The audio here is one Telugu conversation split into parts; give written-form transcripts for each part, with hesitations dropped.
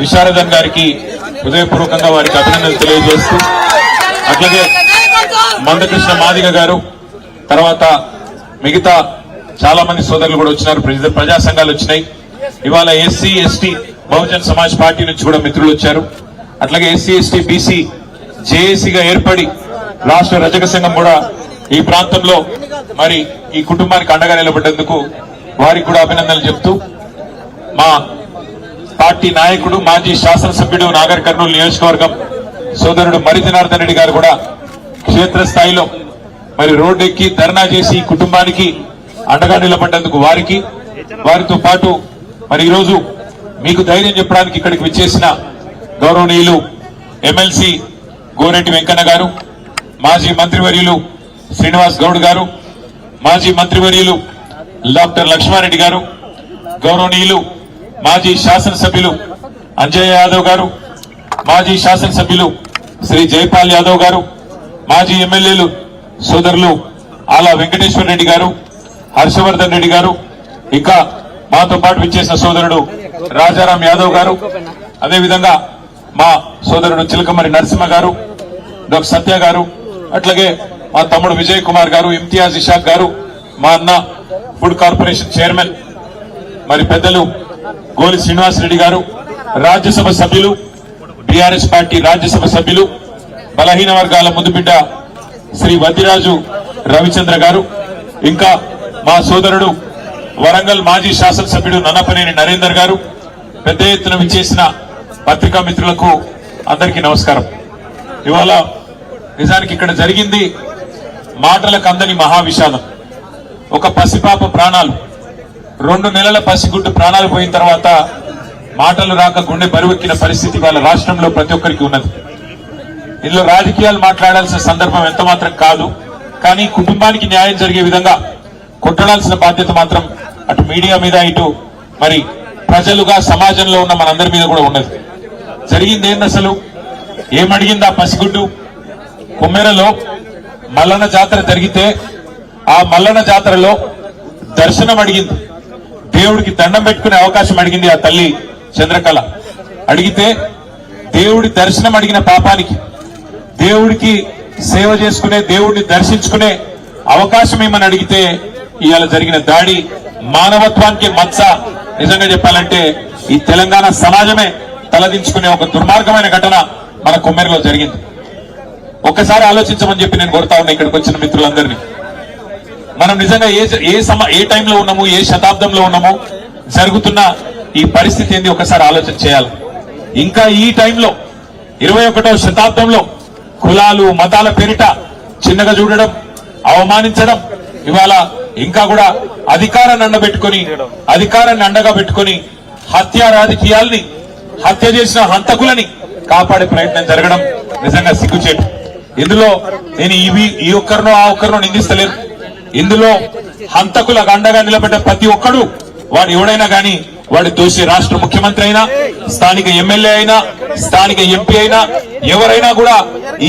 విశారదన్ గారికి హృదయపూర్వకంగా వారికి అభినందనలు తెలియజేస్తూ అట్లాగే మందకృష్ణ మాదిగ గారు తర్వాత మిగతా చాలా మంది సోదరులు కూడా వచ్చినారు. ప్రజా సంఘాలు వచ్చినాయి. ఇవాళ SC ST Bahujan Samaj party నుంచి కూడా మిత్రులు వచ్చారు. అట్లాగే ఎస్సీ ఎస్టీ బీసీ జేఏసీగా ఏర్పడి రాష్ట్ర రజక సంఘం కూడా ఈ ప్రాంతంలో మరి ఈ కుటుంబానికి అండగా నిలబడ్డందుకు వారికి కూడా అభినందనలు చెప్తూ మా పార్టీ నాయకుడు మాజీ శాసనసభ్యుడు నాగర్ కర్నూలు నియోజకవర్గం సోదరుడు మరి జనార్దన్ రెడ్డి గారు కూడా క్షేత్రస్థాయిలో మరి రోడ్డు ఎక్కి ధర్నా చేసి ఈ కుటుంబానికి అండగా నిలబడ్డందుకు వారితో పాటు మరి ఈరోజు మీకు ధైర్యం చెప్పడానికి ఇక్కడికి విచ్చేసిన గౌరవనీయులు ఎమ్మెల్సీ గోరెడ్డి వెంకన్న గారు, మాజీ మంత్రివర్యులు శ్రీనివాస్ గౌడ్ గారు, మాజీ మంత్రివర్యులు డాక్టర్ లక్ష్మారెడ్డి గారు, గౌరవనీయులు మాజీ శాసనసభ్యులు అంజయ్ యాదవ్ గారు, మాజీ శాసనసభ్యులు శ్రీ జైపాల్ యాదవ్ గారు, మాజీ ఎమ్మెల్యేలు సోదరులు ఆలా వెంకటేశ్వర రెడ్డి గారు, హర్షవర్ధన్ రెడ్డి గారు, ఇంకా మాతో పాటు విచ్చేసిన సోదరుడు రాజారాం యాదవ్ గారు, అదేవిధంగా మా సోదరుడు చిలకమరి నరసింహ గారు, డాక్టర్ సత్య గారు, అట్లాగే మా తమ్ముడు విజయ్ కుమార్ గారు, ఇమ్తియాజ్ ఇషాక్ గారు, మా అన్న ఫుడ్ కార్పొరేషన్ చైర్మన్ మరి పెద్దలు గోలి శ్రీనివాసరెడ్డి గారు, రాజ్యసభ సభ్యులు బీఆర్ఎస్ పార్టీ రాజ్యసభ సభ్యులు బలహీన వర్గాల ముద్దుబిడ్డ శ్రీ వద్దిరాజు రవిచంద్ర గారు, ఇంకా మా సోదరుడు వరంగల్ మాజీ శాసనసభ్యుడు నన్నపనేని నరేందర్ గారు, పెద్ద ఎత్తున విచ్చేసిన పత్రికా మిత్రులకు అందరికీ నమస్కారం. ఇవాళ నిజానికి ఇక్కడ జరిగింది మాటలకు అందని మహావిషాదం. ఒక పసిపాప ప్రాణాలు, 2 నెలల పసిగుడ్డు ప్రాణాలు పోయిన తర్వాత మాటలు రాక గుండె బరువెక్కిన పరిస్థితి వాళ్ళ రాష్ట్రంలో ప్రతి ఒక్కరికి ఉన్నది. ఇందులో రాజకీయాలు మాట్లాడాల్సిన సందర్భం ఎంత మాత్రం కాదు. కానీ కుటుంబానికి న్యాయం జరిగే విధంగా కొట్టడాల్సిన బాధ్యత మాత్రం అటు మీడియా మీద ఇటు మరి ప్రజలుగా సమాజంలో ఉన్న మనందరి మీద కూడా ఉన్నది. జరిగింది ఏంది అసలు? ఏమడిగింది ఆ పసిగుడ్డు? కొమ్మెరలో మల్లన్న జాతర జరిగితే ఆ మల్లన్న జాతరలో దర్శనం అడిగింది, దేవుడికి దండం పెట్టుకునే అవకాశం అడిగింది ఆ తల్లి చంద్రకళ. అడిగితే దేవుడి దర్శనం అడిగిన పాపానికి, దేవుడికి సేవ చేసుకునే, దేవుడిని దర్శించుకునే అవకాశం ఏమని అడిగితే ఇవాళ జరిగిన దాడి మానవత్వానికి మచ్చ. నిజంగా చెప్పాలంటే ఈ తెలంగాణ సమాజమే తలదించుకునే ఒక దుర్మార్గమైన ఘటన మన కొమ్మెరలో జరిగింది. ఒక్కసారి ఆలోచించమని చెప్పి నేను కోరుతా ఉన్నా ఇక్కడికి వచ్చిన మిత్రులందరినీ. మనం నిజంగా ఏ టైంలో ఉన్నాము, ఏ శతాబ్దంలో ఉన్నాము, జరుగుతున్న ఈ పరిస్థితి ఏంది ఒకసారి ఆలోచన చేయాలి. ఇంకా ఈ టైంలో 21వ శతాబ్దంలో కులాలు మతాల పేరిట చిన్నగా చూడడం, అవమానించడం, ఇవాళ ఇంకా కూడా అధికారాన్ని అండగా పెట్టుకుని హత్య రాజకీయాల్ని, హత్య చేసిన హంతకులని కాపాడే ప్రయత్నం జరగడం నిజంగా సిగ్గుచేటు. ఇందులో నేను ఈ ఒక్కరినో ఆ ఒక్కరినో నిందిస్తలేను. ఇందులో హంతకులకు అండగా నిలబడ్డ ప్రతి ఒక్కడు, వాడు ఎవడైనా గాని, వాడి దోషి రాష్ట్ర ముఖ్యమంత్రి అయినా, స్థానిక ఎమ్మెల్యే అయినా, స్థానిక ఎంపీ అయినా, ఎవరైనా కూడా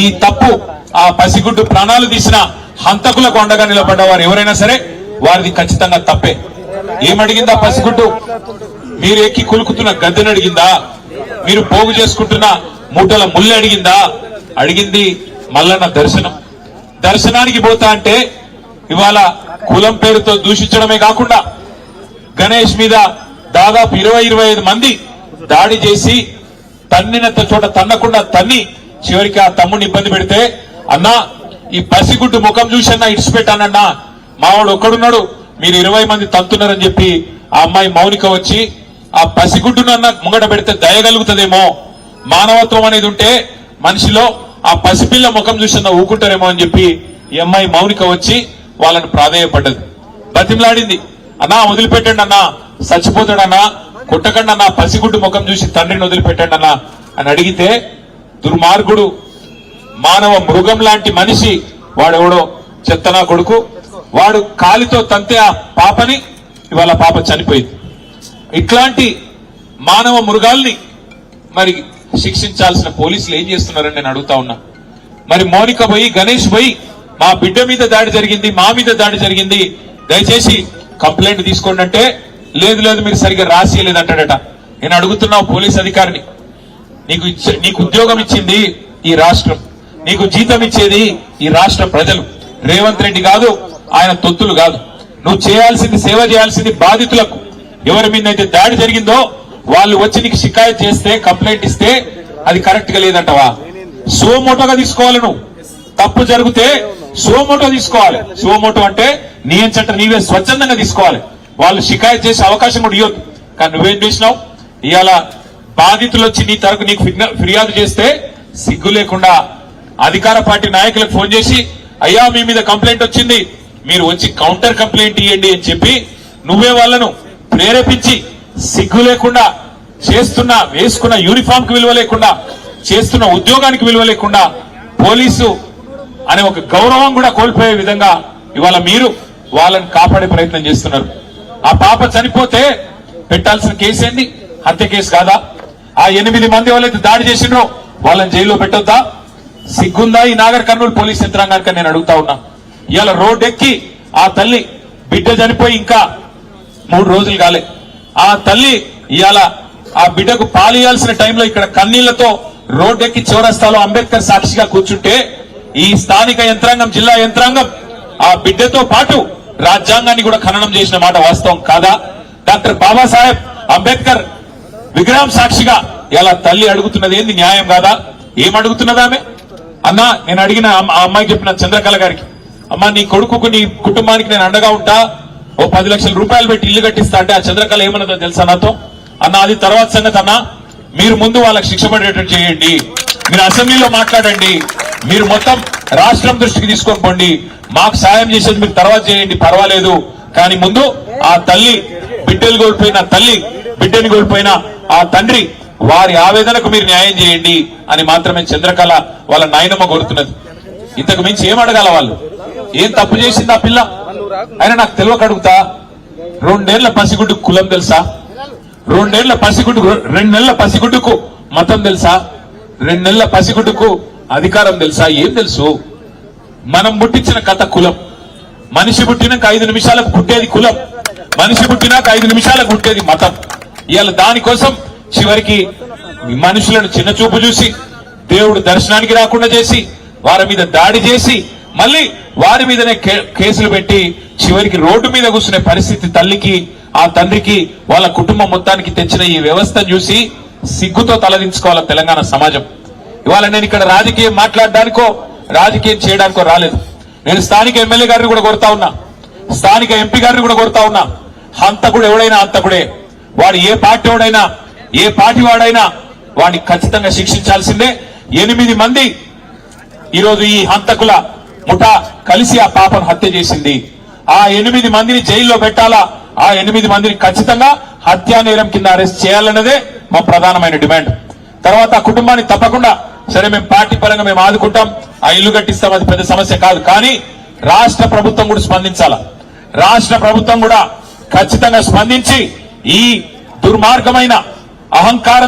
ఈ తప్పు, ఆ పసిగుడ్డు ప్రాణాలు తీసిన హంతకులకు అండగా నిలబడ్డ వారు ఎవరైనా సరే వారిది ఖచ్చితంగా తప్పే. ఏమడిగిందా పసిగుడ్డు? మీరు ఎక్కి కులుకుతున్న గద్దెని అడిగిందా? మీరు పోగు చేసుకుంటున్న మూటల ముళ్ళు అడిగిందా? అడిగింది మల్లన్న దర్శనం. దర్శనానికి పోతా అంటే ఇవాళ కులం పేరుతో దూషించడమే కాకుండా గణేష్ మీద దాదాపు 20-25 మంది దాడి చేసి తన్నినంత చోట తన్నకుండా తన్ని చివరికి ఆ తమ్ముడిని ఇబ్బంది పెడితే, అన్నా ఈ పసిగుడ్డు ముఖం చూసన్నా ఇడిచిపెట్టానన్నా, మావాడు ఒక్కడున్నాడు, మీరు 20 మంది తంతున్నారని చెప్పి ఆ అమ్మాయి మౌనిక వచ్చి ఆ పసిగుడ్డునన్నా ముంగట పెడితే దయగలుగుతుందేమో, మానవత్వం అనేది ఉంటే మనిషిలో ఆ పసిపిల్ల ముఖం చూసన్నా ఊకుంటారేమో అని చెప్పి ఈ అమ్మాయి మౌనిక వచ్చి వాళ్ళని ప్రాధేయపడ్డది, బతిమలాడింది. అన్నా వదిలిపెట్టండి అన్నా, చచ్చిపోతాడన్నా, కొట్టకండి అన్నా, పసిగుడ్డు ముఖం చూసి తండ్రిని వదిలిపెట్టండి అన్నా అని అడిగితే, దుర్మార్గుడు, మానవ మృగం లాంటి మనిషి వాడెవడో చెత్తనా కొడుకు, వాడు కాలితో తంతే ఆ పాపని, ఇవాళ పాప చనిపోయింది. ఇట్లాంటి మానవ మృగాల్ని మరి శిక్షించాల్సిన పోలీసులు ఏం చేస్తున్నారని నేను అడుగుతా ఉన్నా. మరి మౌనిక పోయి, గణేష్ పోయి, మా బిడ్డ మీద దాడి జరిగింది, మా మీద దాడి జరిగింది, దయచేసి కంప్లైంట్ తీసుకోండి అంటే, లేదు మీరు సరిగ్గా రాసియలేదంటాడట. నేను అడుగుతున్నావు పోలీస్ అధికారిని, నీకు ఉద్యోగం ఇచ్చింది ఈ రాష్ట్రం, నీకు జీతం ఇచ్చేది ఈ రాష్ట్ర ప్రజలు. రేవంత్ రెడ్డి కాదు, ఆయన తొత్తులు కాదు. నువ్వు చేయాల్సింది, సేవ చేయాల్సింది బాధితులకు. ఎవరి మీద అయితే దాడి జరిగిందో వాళ్ళు వచ్చి నీకు షికాయత్ చేస్తే, కంప్లైంట్ ఇస్తే అది కరెక్ట్ గా లేదంటవా? సుమోటోగా తీసుకోవాలి. నువ్వు తప్పు జరిగితే సుమోటో తీసుకోవాలి. సుమోటో అంటే నియంచట నీవే స్వచ్ఛందంగా తీసుకోవాలి. వాళ్ళు షికాయత్ చేసే అవకాశం కూడా ఇవ్వద్దు. కానీ నువ్వేం చేసినావు? ఇవాళ బాధితులు వచ్చి నీ తరపు నీకు ఫిర్యాదు చేస్తే సిగ్గు లేకుండా అధికార పార్టీ నాయకులకు ఫోన్ చేసి, అయ్యా మీ మీద కంప్లైంట్ వచ్చింది, మీరు వచ్చి కౌంటర్ కంప్లైంట్ ఇవ్వండి అని చెప్పి నువ్వే వాళ్ళను ప్రేరేపించి సిగ్గు లేకుండా చేస్తున్న, వేసుకున్న యూనిఫామ్ కి విలువ లేకుండా, చేస్తున్న ఉద్యోగానికి విలువ లేకుండా, పోలీసు అనే ఒక గౌరవం కూడా కోల్పోయే విధంగా ఇవాళ మీరు వాళ్ళని కాపాడే ప్రయత్నం చేస్తున్నారు. ఆ పాప చనిపోతే పెట్టాల్సిన కేసు ఏంటి? హత్య కేసు కాదా? ఆ 8 మంది వాళ్ళైతే దాడి చేసిండ్రో వాళ్ళని జైల్లో పెట్టొద్దా? సిగ్గుందా ఈ నాగర్ కర్నూలు పోలీస్ యంత్రాంగానికి? నేను అడుగుతా ఉన్నా. ఇవాళ రోడ్డెక్కి ఆ తల్లి బిడ్డ చనిపోయి ఇంకా 3 రోజులు కాలే. ఆ తల్లి ఇవాళ ఆ బిడ్డకు పాలియాల్సిన టైంలో ఇక్కడ కన్నీళ్లతో రోడ్డెక్కి చౌరస్తాలో అంబేద్కర్ సాక్షిగా కూర్చుంటే ఈ స్థానిక యంత్రాంగం, జిల్లా యంత్రాంగం ఆ బిడ్డతో పాటు రాజ్యాంగాన్ని కూడా ఖననం చేసిన మాట వాస్తవం కాదా? డాక్టర్ బాబాసాహెబ్ అంబేద్కర్ విగ్రహం సాక్షిగా ఇలా తల్లి అడుగుతున్నది ఏంది? న్యాయం కాదా? ఏం అడుగుతున్నదా ఆమె? అన్నా, నేను అడిగిన ఆ అమ్మాయికి చెప్పిన చంద్రకళ గారికి, అమ్మా నీ కొడుకుకు, నీ కుటుంబానికి నేను అండగా ఉంటా, ఓ 10 లక్షల రూపాయలు పెట్టి ఇల్లు కట్టిస్తా అంటే ఆ చంద్రకళ ఏమన్నదో తెలుసా నాతో? అన్న అది తర్వాత సంగతి అన్నా, మీరు ముందు వాళ్ళకి శిక్ష పడేటట్టు చేయండి, మీరు అసెంబ్లీలో మాట్లాడండి, మీరు మొత్తం రాష్ట్రం దృష్టికి తీసుకొని పోండి, మాకు సాయం చేసేది మీరు తర్వాత చేయండి, పర్వాలేదు, కానీ ముందు ఆ తల్లి, బిడ్డలు కోల్పోయిన తల్లి, బిడ్డని కోల్పోయిన ఆ తండ్రి, వారి ఆవేదనకు మీరు న్యాయం చేయండి అని మాత్రమే చంద్రకళ వాళ్ళ నాయనమ్మ కోరుతున్నది. ఇంతకు మించి ఏం అడగాల? వాళ్ళు ఏం తప్పు చేసింది ఆ పిల్ల? అయినా నాకు తెలియక అడుగుతా, 2 ఏళ్ల పసిగుడ్డుకు కులం తెలుసా? 2 ఏళ్ల పసిగుడ్డు, 2 నెలల పసిగుడ్డుకు మతం తెలుసా? 2 నెలల పసిగుడ్డుకు అధికారం తెలుసా? ఏం తెలుసు? మనం పుట్టించిన కథ కులం. మనిషి పుట్టినాక 5 నిమిషాలకు పుట్టేది కులం, మనిషి పుట్టినాక 5 నిమిషాలకు పుట్టేది మతం. ఇవాళ దానికోసం చివరికి మనుషులను చిన్న చూపు చూసి, దేవుడు దర్శనానికి రాకుండా చేసి, వారి మీద దాడి చేసి, మళ్ళీ వారి మీదనే కేసులు పెట్టి చివరికి రోడ్డు మీద కూర్చునే పరిస్థితి తల్లికి, ఆ తండ్రికి, వాళ్ళ కుటుంబం మొత్తానికి తెచ్చిన ఈ వ్యవస్థను చూసి సిగ్గుతో తలదించుకోవాలి తెలంగాణ సమాజం. ఇవాళ నేను ఇక్కడ రాజకీయం మాట్లాడడానికో రాజకీయం చేయడానికో రాలేదు. నేను స్థానిక ఎమ్మెల్యే గారిని కూడా కోరుతా ఉన్నా, స్థానిక ఎంపీ గారిని కూడా కోరుతా ఉన్నా, హంతకుడు ఎవడైనా హంతకుడే. వాడు ఏ పార్టీ వాడైనా, ఏ పార్టీ వాడైనా వాడిని ఖచ్చితంగా శిక్షించాల్సిందే. 8 మంది ఈరోజు ఈ హంతకుల ముఠా కలిసి ఆ పాపను హత్య చేసింది. ఆ 8 మందిని జైల్లో పెట్టాలా, ఆ 8 మందిని ఖచ్చితంగా హత్యా నేరం కింద అరెస్ట్ చేయాలన్నదే మా ప్రధానమైన డిమాండ్. తర్వాత ఆ కుటుంబాన్ని తప్పకుండా, సరే మేము పార్టీ పరంగా మేము ఆదుకుంటాం, ఆ ఇల్లు కట్టిస్తాం, అది పెద్ద సమస్య కాదు, కానీ రాష్ట్ర ప్రభుత్వం కూడా స్పందించాలా. రాష్ట్ర ప్రభుత్వం కూడా ఖచ్చితంగా స్పందించి ఈ దుర్మార్గమైన అహంకారం